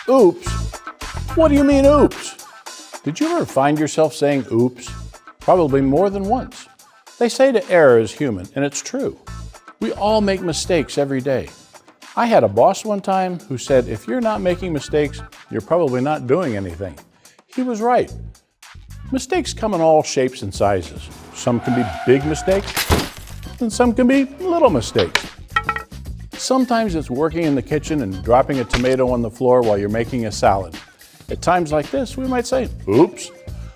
Oops? What do you mean, oops? Did you ever find yourself saying oops? Probably more than once. They say to err is human, and it's true. We all make mistakes every day. I had a boss one time who said, if you're not making mistakes, you're probably not doing anything. He was right. Mistakes come in all shapes and sizes. Some can be big mistakes, and some can be little mistakes. Sometimes it's working in the kitchen and dropping a tomato on the floor while you're making a salad. At times like this, we might say, oops.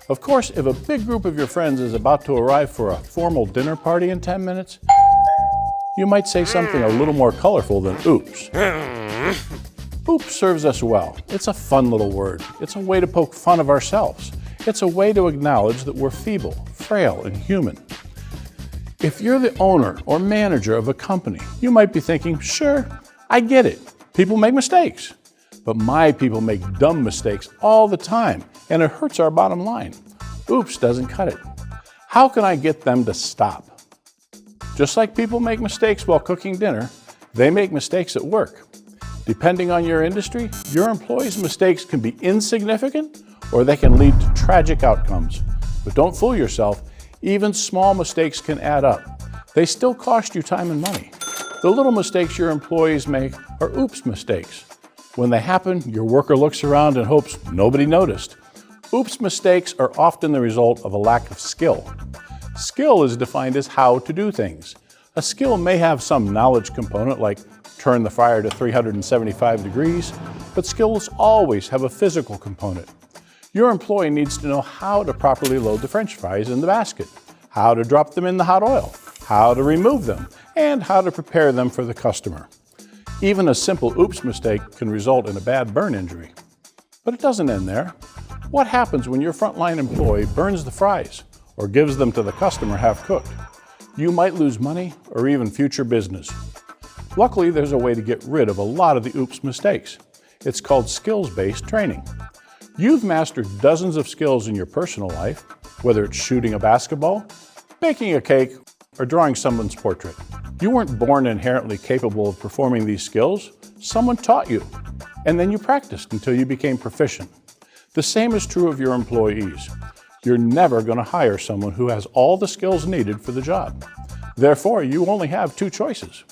Of course, if a big group of your friends is about to arrive for a formal dinner party in 10 minutes, you might say something a little more colorful than oops. Oops serves us well. It's a fun little word. It's a way to poke fun of ourselves. It's a way to acknowledge that we're feeble, frail, and human. If you're the owner or manager of a company, you might be thinking, sure, I get it. People make mistakes. But my people make dumb mistakes all the time, and it hurts our bottom line. Oops doesn't cut it. How can I get them to stop? Just like people make mistakes while cooking dinner, they make mistakes at work. Depending on your industry, your employees' mistakes can be insignificant or they can lead to tragic outcomes. But don't fool yourself, even small mistakes can add up. They still cost you time and money. The little mistakes your employees make are oops mistakes. When they happen, your worker looks around and hopes nobody noticed. Oops mistakes are often the result of a lack of skill. Skill is defined as how to do things. A skill may have some knowledge component like turn the fryer to 375 degrees, but skills always have a physical component. Your employee needs to know how to properly load the French fries in the basket, how to drop them in the hot oil, how to remove them, and how to prepare them for the customer. Even a simple oops mistake can result in a bad burn injury. But it doesn't end there. What happens when your frontline employee burns the fries or gives them to the customer half-cooked? You might lose money or even future business. Luckily, there's a way to get rid of a lot of the oops mistakes. It's called skills-based training. You've mastered dozens of skills in your personal life, whether it's shooting a basketball, baking a cake, or drawing someone's portrait. You weren't born inherently capable of performing these skills. Someone taught you, and then you practiced until you became proficient. The same is true of your employees. You're never going to hire someone who has all the skills needed for the job. Therefore, you only have two choices.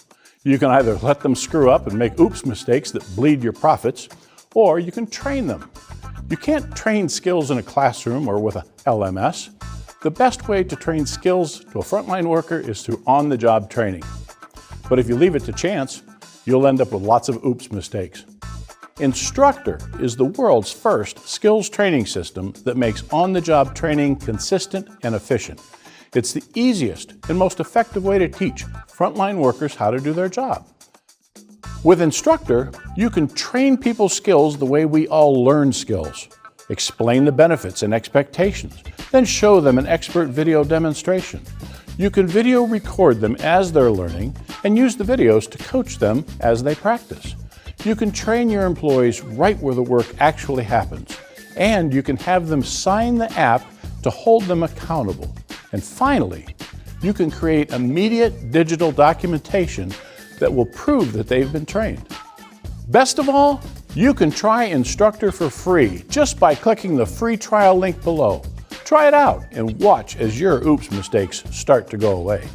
You can either let them screw up and make oops mistakes that bleed your profits, or you can train them. You can't train skills in a classroom or with a LMS. The best way to train skills to a frontline worker is through on-the-job training. But if you leave it to chance, you'll end up with lots of oops mistakes. Instructor is the world's first skills training system that makes on-the-job training consistent and efficient. It's the easiest and most effective way to teach frontline workers how to do their job. With Instructor, you can train people's skills the way we all learn skills. Explain the benefits and expectations, then show them an expert video demonstration. You can video record them as they're learning and use the videos to coach them as they practice. You can train your employees right where the work actually happens, and you can have them sign the app to hold them accountable. And finally, you can create immediate digital documentation that will prove that they've been trained. Best of all, you can try Instructor for free just by clicking the free trial link below. Try it out and watch as your oops mistakes start to go away.